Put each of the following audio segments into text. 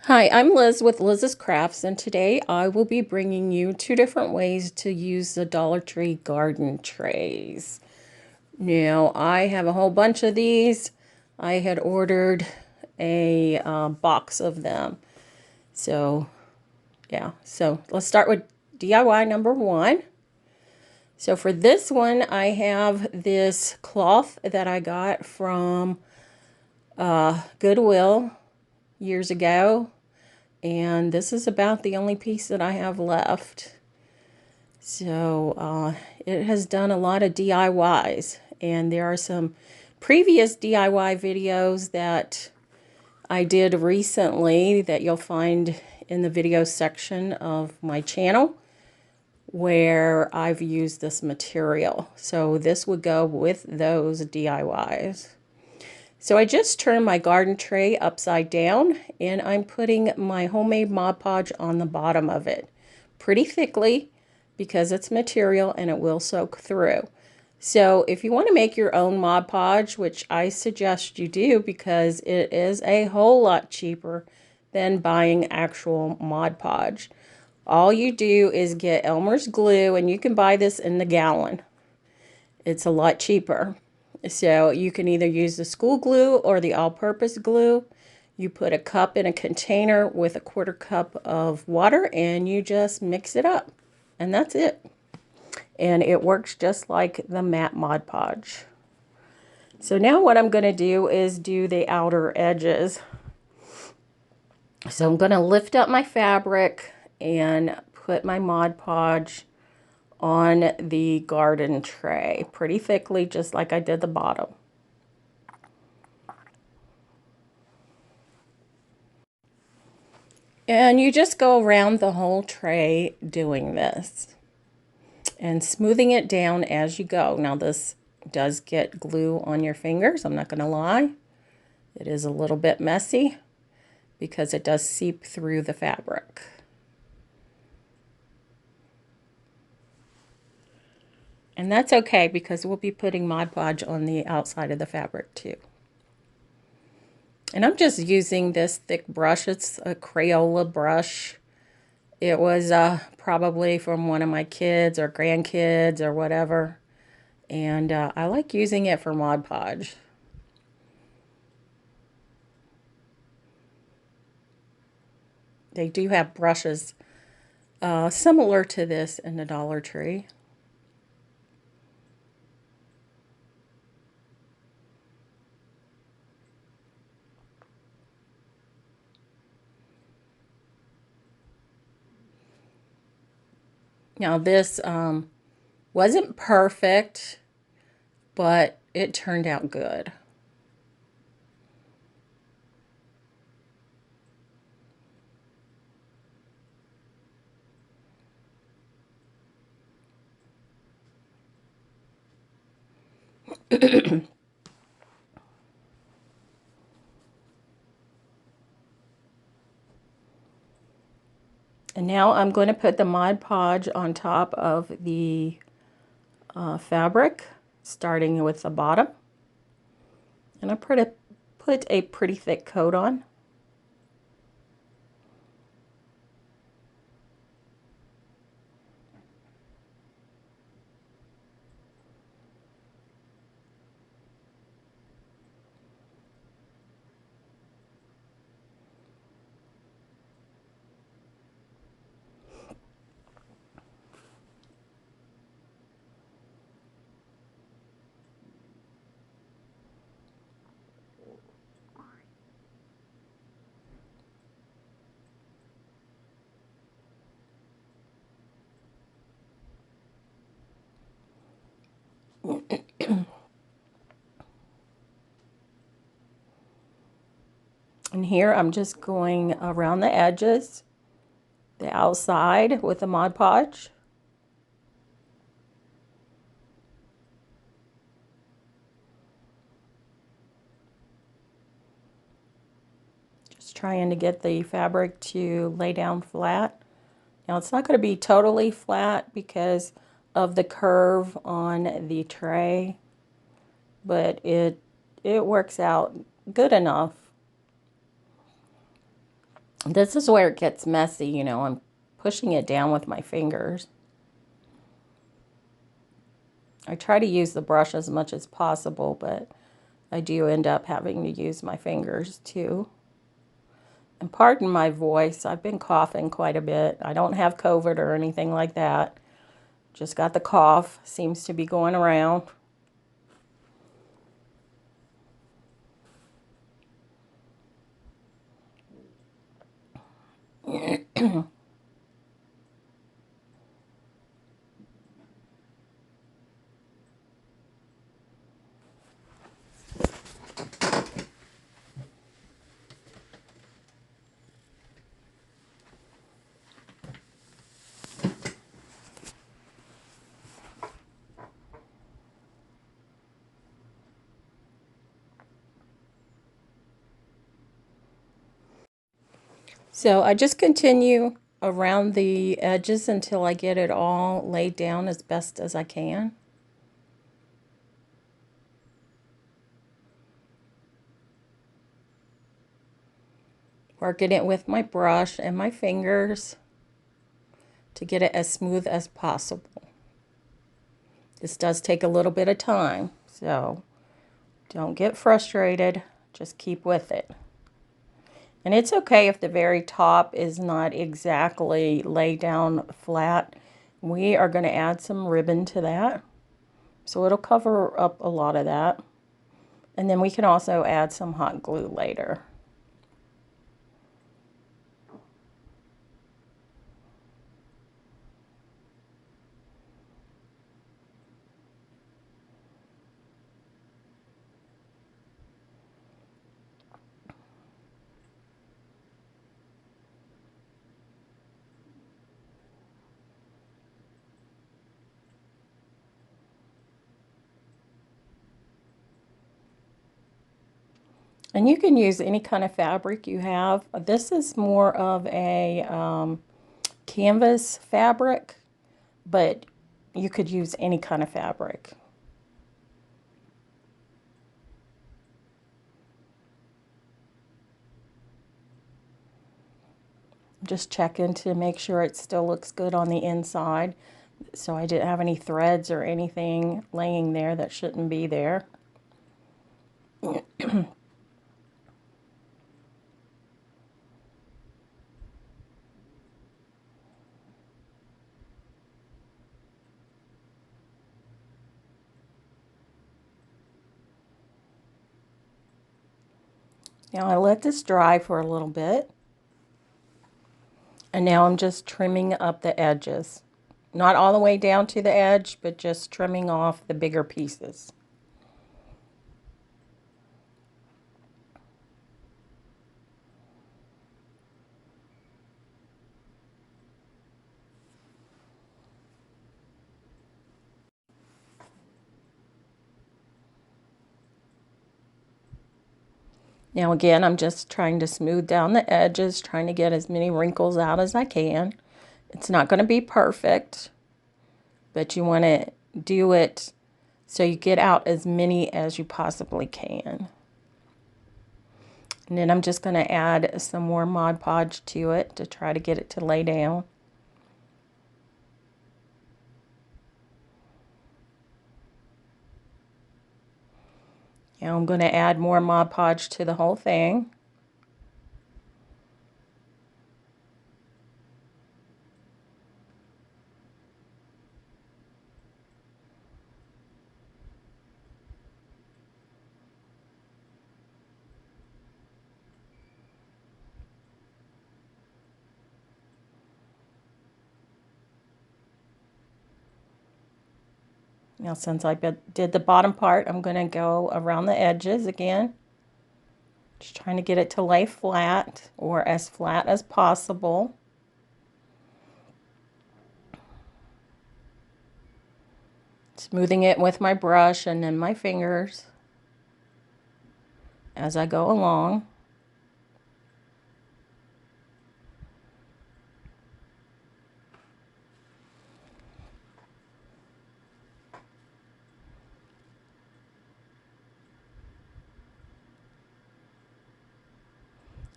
Hi, I'm Liz with Liz's Crafts, and today I will be bringing you two different ways to use the Dollar Tree garden trays. Now, I have a whole bunch of these. I had ordered a box of them. So, yeah. So, let's start with DIY number one. So, for this one, I have this cloth that I got from Goodwill years ago. And this is about the only piece that I have left. So it has done a lot of DIYs, and there are some previous DIY videos that I did recently that you'll find in the video section of my channel where I've used this material. So this would go with those DIYs. So I just turned my garden tray upside down, and I'm putting my homemade Mod Podge on the bottom of it pretty thickly because it's material and it will soak through. So if you want to make your own Mod Podge, which I suggest you do because it is a whole lot cheaper than buying actual Mod Podge, all you do is get Elmer's glue, and you can buy this in the gallon. It's a lot cheaper. So you can either use the school glue or the all-purpose glue. You put a cup in a container with a 1/4 cup of water and you just mix it up. And that's it. And it works just like the matte Mod Podge. So now what I'm going to do is do the outer edges. So I'm going to lift up my fabric and put my Mod Podge on the garden tray pretty thickly, just like I did the bottom. And you just go around the whole tray doing this and smoothing it down as you go. Now this does get glue on your fingers, I'm not going to lie. It is a little bit messy because it does seep through the fabric. And that's okay because we'll be putting Mod Podge on the outside of the fabric too. And I'm just using this thick brush. It's a Crayola brush. It was probably from one of my kids or grandkids or whatever. And I like using it for Mod Podge. They do have brushes similar to this in the Dollar Tree. Now this wasn't perfect, but it turned out good. And now I'm going to put the Mod Podge on top of the fabric, starting with the bottom. And I put a pretty thick coat on. And here I'm just going around the edges, the outside with the Mod Podge. Just trying to get the fabric to lay down flat. Now it's not going to be totally flat because of the curve on the tray, but it works out good enough. This is where it gets messy, you know, I'm pushing it down with my fingers. I try to use the brush as much as possible, but I do end up having to use my fingers too. And pardon my voice, I've been coughing quite a bit. I don't have COVID or anything like that. Just got the cough, seems to be going around. So I just continue around the edges until I get it all laid down as best as I can. Working it with my brush and my fingers to get it as smooth as possible. This does take a little bit of time, so don't get frustrated, just keep with it. And it's okay if the very top is not exactly laid down flat. We are going to add some ribbon to that, so it'll cover up a lot of that. And then we can also add some hot glue later. And you can use any kind of fabric you have. This is more of a canvas fabric, but you could use any kind of fabric. Just checking to make sure it still looks good on the inside, so I didn't have any threads or anything laying there that shouldn't be there. Now I let this dry for a little bit, and now I'm just trimming up the edges. Not all the way down to the edge, but just trimming off the bigger pieces. Now again, I'm just trying to smooth down the edges, trying to get as many wrinkles out as I can. It's not going to be perfect, but you want to do it so you get out as many as you possibly can. And then I'm just going to add some more Mod Podge to it to try to get it to lay down. Now I'm going to add more Mod Podge to the whole thing. Now since I did the bottom part, I'm going to go around the edges again. Just trying to get it to lay flat or as flat as possible. Smoothing it with my brush and then my fingers as I go along.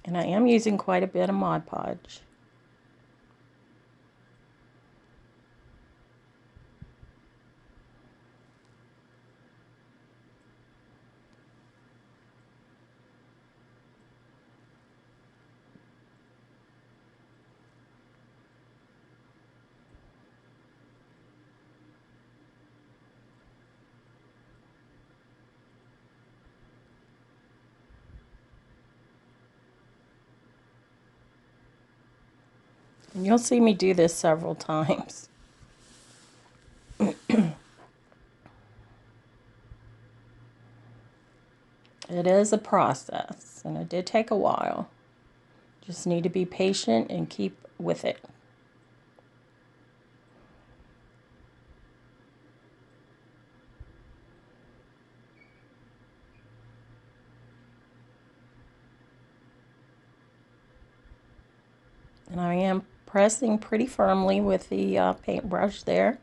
And I am using quite a bit of Mod Podge. And you'll see me do this several times. It is a process, and it did take a while. Just need to be patient and keep with it. And I am pressing pretty firmly with the paintbrush there,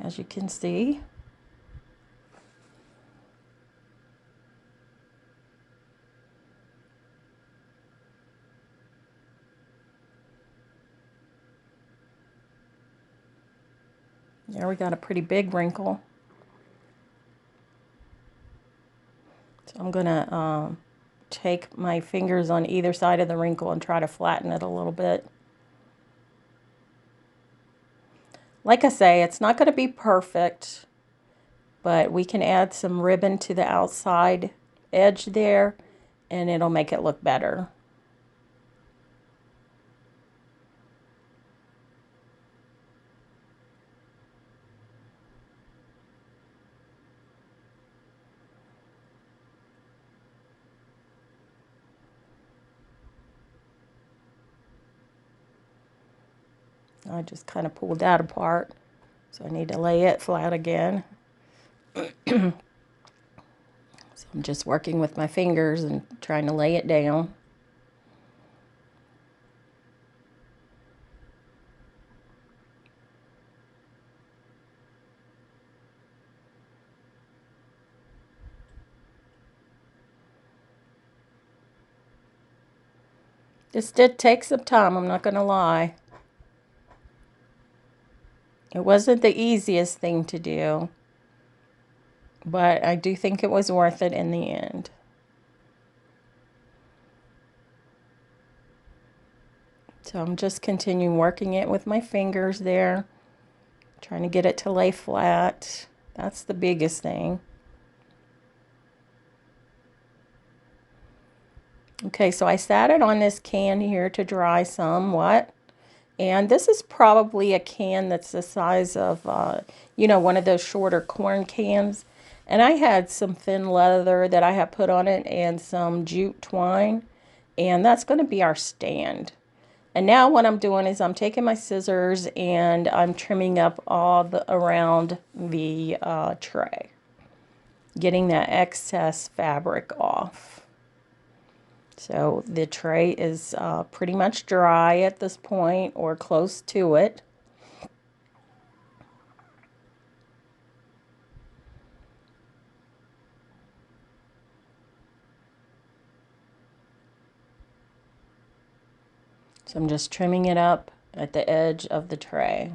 as you can see. There we got a pretty big wrinkle. So I'm going to take my fingers on either side of the wrinkle and try to flatten it a little bit. Like I say, it's not going to be perfect, but we can add some ribbon to the outside edge there, and it'll make it look better. I just kind of pulled that apart, so I need to lay it flat again. So I'm just working with my fingers and trying to lay it down. This did take some time, I'm not going to lie. It wasn't the easiest thing to do, but I do think it was worth it in the end. So I'm just continuing working it with my fingers there, trying to get it to lay flat. That's the biggest thing. Okay, so I sat it on this can here to dry somewhat. And this is probably a can that's the size of, one of those shorter corn cans. And I had some thin leather that I had put on it and some jute twine. And that's going to be our stand. And now what I'm doing is I'm taking my scissors and I'm trimming up all around the tray. Getting that excess fabric off. So the tray is pretty much dry at this point, or close to it. So I'm just trimming it up at the edge of the tray.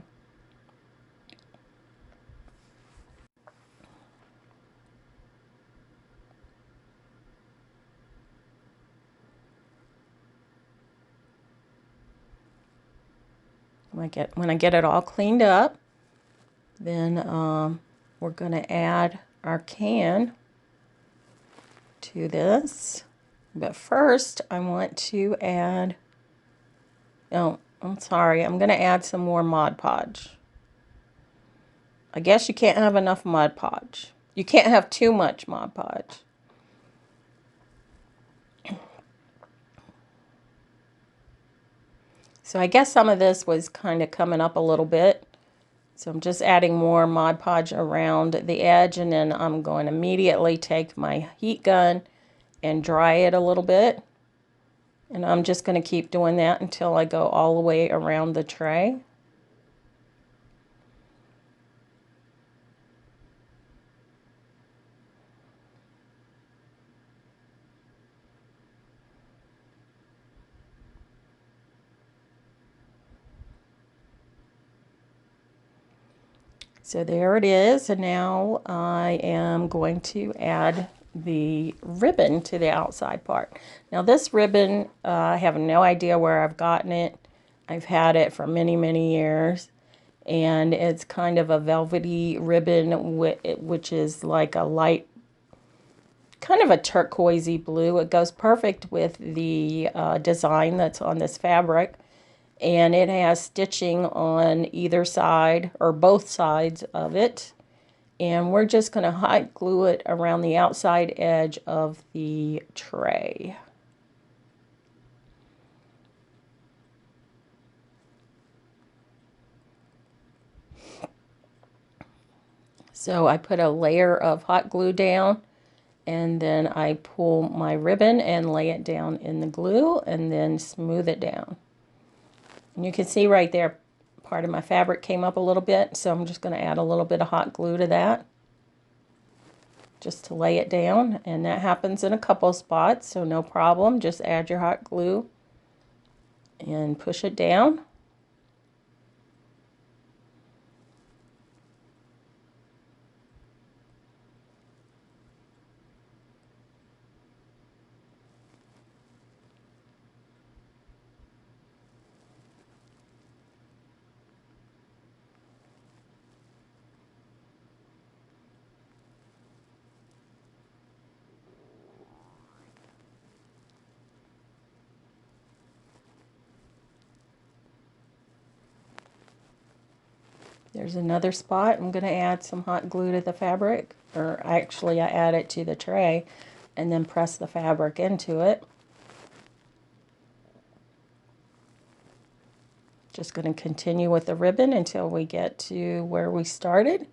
When I get it all cleaned up, then we're going to add our can to this. But first, I want to add, oh, I'm sorry, I'm going to add some more Mod Podge. I guess you can't have enough Mod Podge. You can't have too much Mod Podge. So I guess some of this was kind of coming up a little bit. So I'm just adding more Mod Podge around the edge, and then I'm going to immediately take my heat gun and dry it a little bit. And I'm just going to keep doing that until I go all the way around the tray. So there it is, and now I am going to add the ribbon to the outside part. Now this ribbon, I have no idea where I've gotten it. I've had it for many, many years, and it's kind of a velvety ribbon, which is like a light, kind of a turquoisey blue. It goes perfect with the design that's on this fabric. And it has stitching on either side or both sides of it. And we're just going to hot glue it around the outside edge of the tray. So I put a layer of hot glue down, and then I pull my ribbon and lay it down in the glue and then smooth it down. And you can see right there, part of my fabric came up a little bit, so I'm just going to add a little bit of hot glue to that, just to lay it down. And that happens in a couple spots, so no problem. Just add your hot glue and push it down. There's another spot. I'm going to add some hot glue to the fabric, or actually I add it to the tray and then press the fabric into it. Just going to continue with the ribbon until we get to where we started.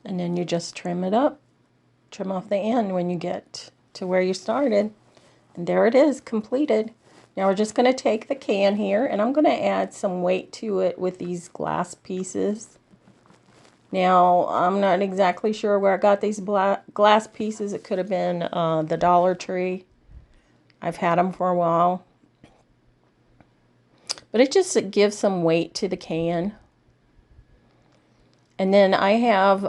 And then you just trim it up, trim off the end when you get to where you started. And there it is, completed. Now we're just going to take the can here, and I'm going to add some weight to it with these glass pieces. Now, I'm not exactly sure where I got these glass pieces. It could have been the Dollar Tree. I've had them for a while. But it just gives some weight to the can. And then I have,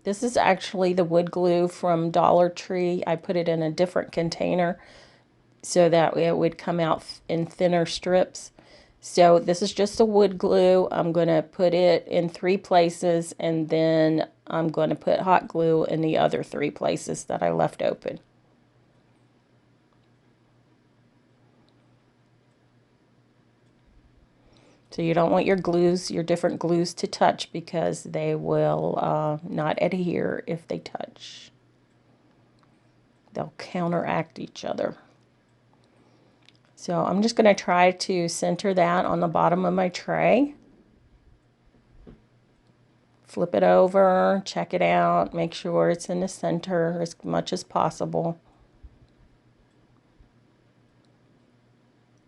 this is actually the wood glue from Dollar Tree. I put it in a different container so that it would come out in thinner strips. So this is just a wood glue. I'm going to put it in 3 places, and then I'm going to put hot glue in the other 3 places that I left open. So you don't want your glues, your different glues to touch, because they will not adhere if they touch. They'll counteract each other. So I'm just going to try to center that on the bottom of my tray. Flip it over, check it out, make sure it's in the center as much as possible.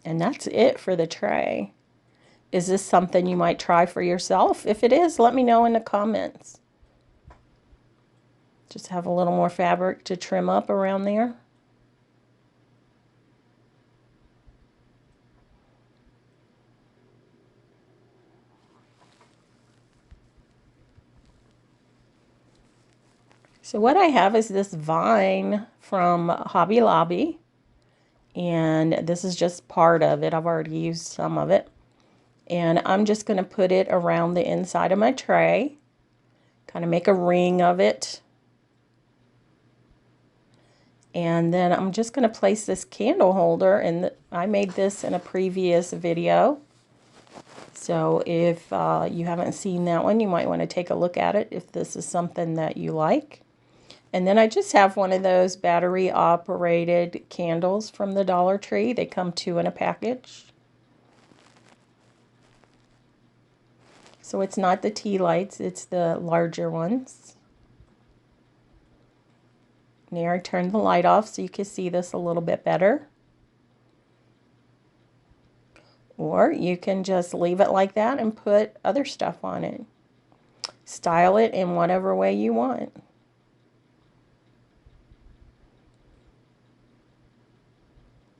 And that's it for the tray. Is this something you might try for yourself? If it is, let me know in the comments. Just have a little more fabric to trim up around there. So what I have is this vine from Hobby Lobby, and this is just part of it. I've already used some of it. And I'm just going to put it around the inside of my tray, kind of make a ring of it. And then I'm just going to place this candle holder, and I made this in a previous video. So if you haven't seen that one, you might want to take a look at it if this is something that you like. And then I just have one of those battery operated candles from the Dollar Tree. They come 2 in a package. So it's not the tea lights, it's the larger ones. Here, I turned the light off so you can see this a little bit better. Or you can just leave it like that and put other stuff on it. Style it in whatever way you want.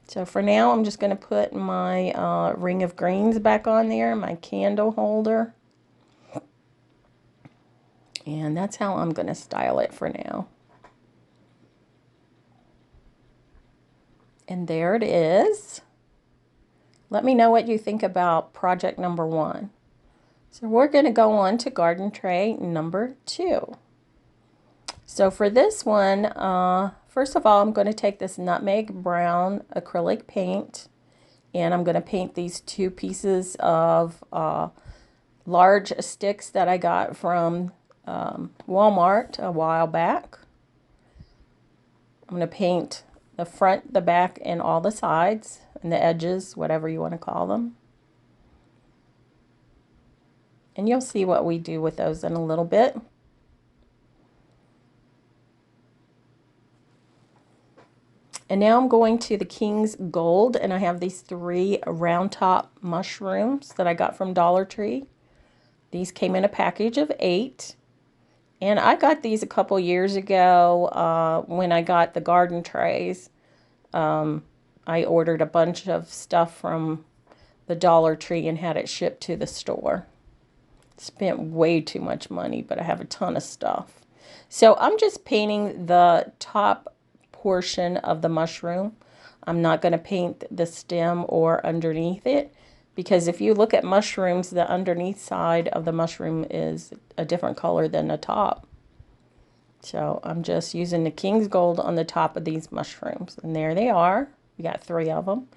So for now, I'm just going to put my ring of greens back on there, my candle holder. And that's how I'm going to style it for now. And there it is. Let me know what you think about project number 1. So we're going to go on to garden tray number 2. So for this one, first of all, I'm going to take this nutmeg brown acrylic paint, and I'm going to paint these 2 pieces of large sticks that I got from Walmart a while back. I'm going to paint the front, the back, and all the sides, and the edges, whatever you want to call them. And you'll see what we do with those in a little bit. And now I'm going to the King's Gold, and I have these 3 round top mushrooms that I got from Dollar Tree. These came in a package of 8. And I got these a couple years ago when I got the garden trays. I ordered a bunch of stuff from the Dollar Tree and had it shipped to the store. Spent way too much money, but I have a ton of stuff. So I'm just painting the top portion of the mushroom. I'm not going to paint the stem or underneath it, because if you look at mushrooms, the underneath side of the mushroom is a different color than the top. So I'm just using the King's Gold on the top of these mushrooms. And there they are. We got 3 of them.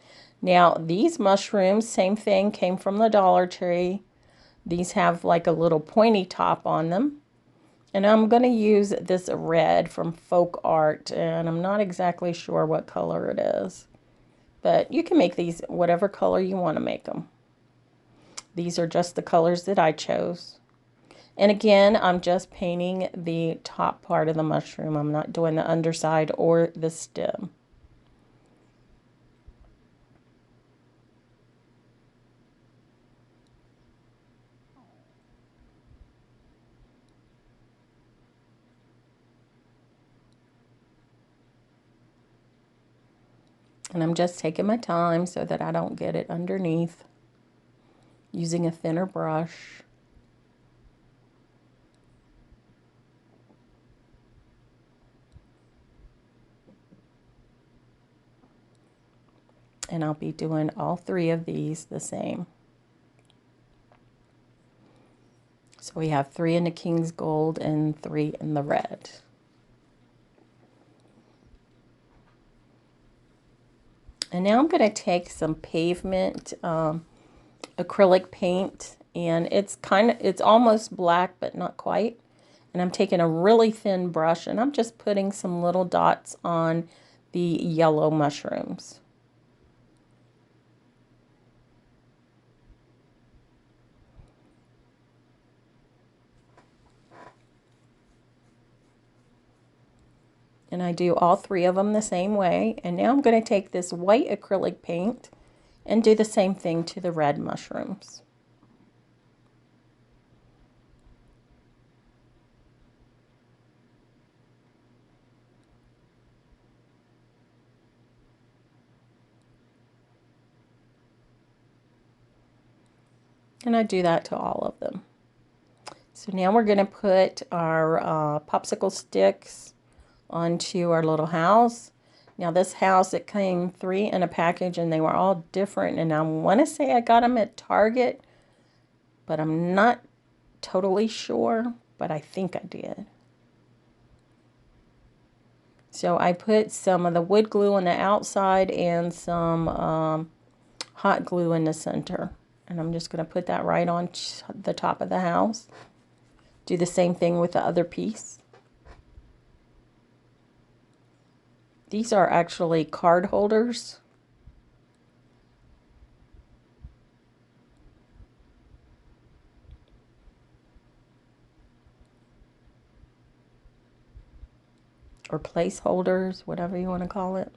Now these mushrooms, same thing, came from the Dollar Tree. These have like a little pointy top on them. And I'm going to use this red from Folk Art, and I'm not exactly sure what color it is. But you can make these whatever color you want to make them. These are just the colors that I chose. And again, I'm just painting the top part of the mushroom. I'm not doing the underside or the stem. And I'm just taking my time so that I don't get it underneath, using a thinner brush. And I'll be doing all 3 of these the same. So we have 3 in the King's Gold and 3 in the red. And now I'm going to take some pavement acrylic paint, and it's almost black but not quite. And I'm taking a really thin brush, and I'm just putting some little dots on the yellow mushrooms. And I do all 3 of them the same way. And now I'm going to take this white acrylic paint and do the same thing to the red mushrooms. And I do that to all of them. So now we're going to put our popsicle sticks onto our little house. Now this house, it came 3 in a package, and they were all different. And I want to say I got them at Target, but I'm not totally sure, but I think I did. So I put some of the wood glue on the outside and some hot glue in the center. And I'm just going to put that right on the top of the house. Do the same thing with the other piece. These are actually card holders. or placeholders, whatever you want to call it.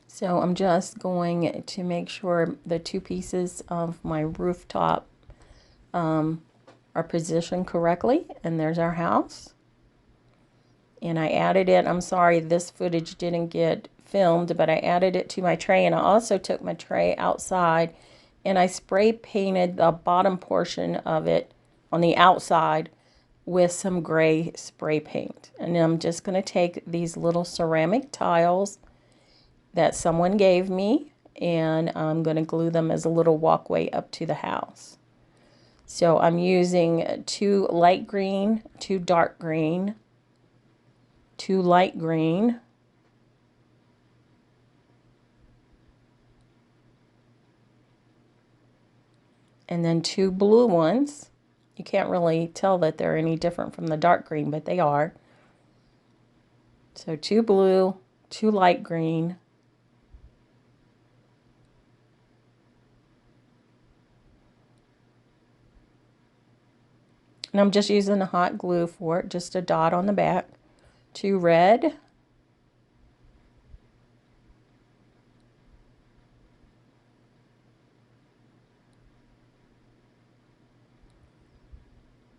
So I'm just going to make sure the two pieces of my rooftop are positioned correctly. And there's our house. And I added it. I'm sorry this footage didn't get filmed, but I added it to my tray. And I also took my tray outside and I spray painted the bottom portion of it on the outside with some gray spray paint. And then I'm just going to take these little ceramic tiles that someone gave me, and I'm going to glue them as a little walkway up to the house. So I'm using 2 light green, 2 dark green, 2 light green, and then 2 blue ones. You can't really tell that they're any different from the dark green, but they are. So 2 blue, 2 light green, and I'm just using a hot glue for it, just a dot on the back. 2 red,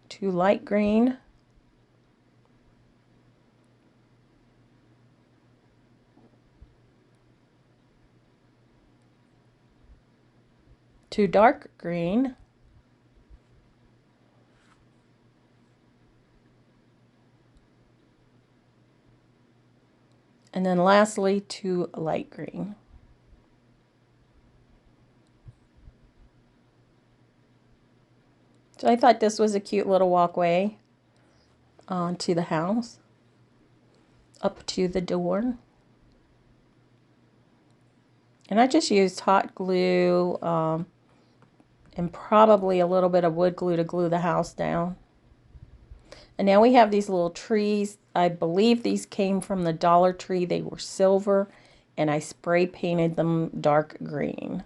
2 light green, two dark green, and then lastly 2 light green. So I thought this was a cute little walkway to the house, up to the door. And I just used hot glue and probably a little bit of wood glue to glue the house down. And now we have these little trees. I believe these came from the Dollar Tree. They were silver, and I spray painted them dark green.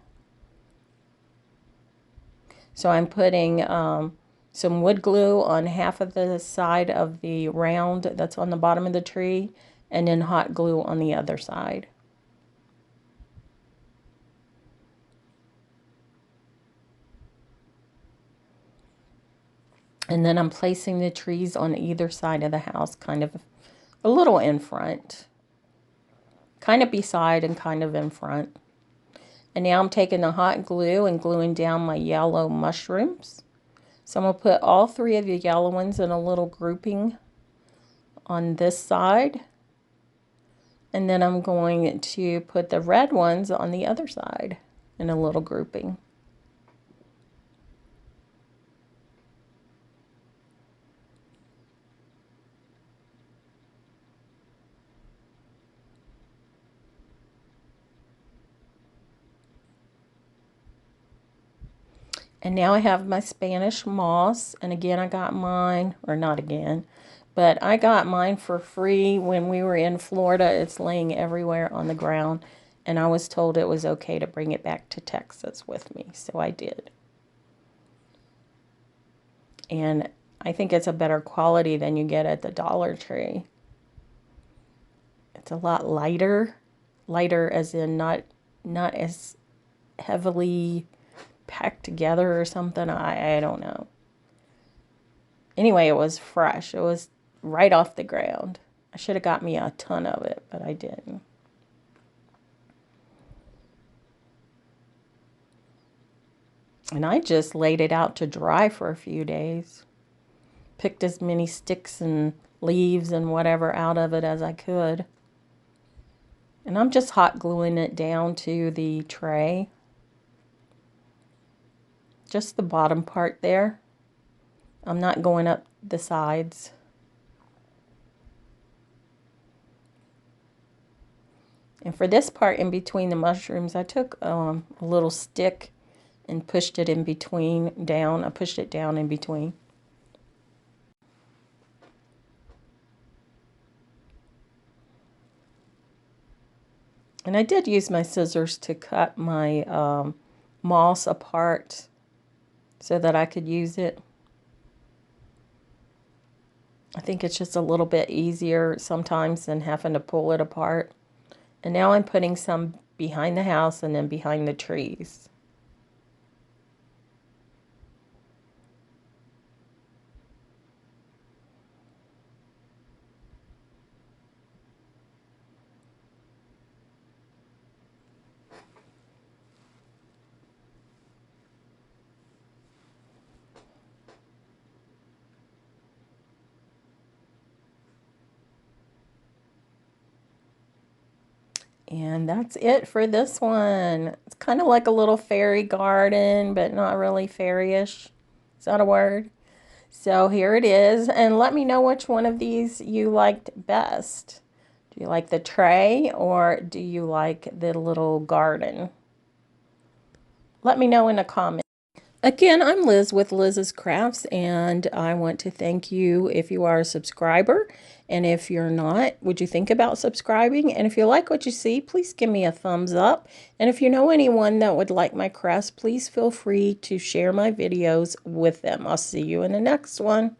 So I'm putting some wood glue on half of the side of the round that's on the bottom of the tree, and then hot glue on the other side. And then I'm placing the trees on either side of the house, kind of a little in front, kind of beside and kind of in front. And now I'm taking the hot glue and gluing down my yellow mushrooms. So I'm going to put all 3 of the yellow ones in a little grouping on this side. And then I'm going to put the red ones on the other side in a little grouping. And now I have my Spanish moss, and again I got mine, or not again, but I got mine for free when we were in Florida. It's laying everywhere on the ground, and I was told it was okay to bring it back to Texas with me, so I did. And I think it's a better quality than you get at the Dollar Tree. It's a lot lighter, lighter as in not as heavily packed together or something. I don't know. Anyway, it was fresh. It was right off the ground. I should have got me a ton of it, but I didn't. And I just laid it out to dry for a few days. Picked as many sticks and leaves and whatever out of it as I could. And I'm just hot gluing it down to the tray. Just the bottom part there. I'm not going up the sides. And for this part in between the mushrooms, I took a little stick and pushed it in between, down. I pushed it down in between. And I did use my scissors to cut my moss apart so that I could use it. I think it's just a little bit easier sometimes than having to pull it apart. And now I'm putting some behind the house and then behind the trees. And that's it for this one. It's kind of like a little fairy garden, but not really fairy-ish. Is that a word? So here it is. And let me know which one of these you liked best. Do you like the tray or do you like the little garden? Let me know in the comments. Again, I'm Liz with Liz's Crafts, and I want to thank you if you are a subscriber. And if you're not, would you think about subscribing? And if you like what you see, please give me a thumbs up. And if you know anyone that would like my crafts, please feel free to share my videos with them. I'll see you in the next one.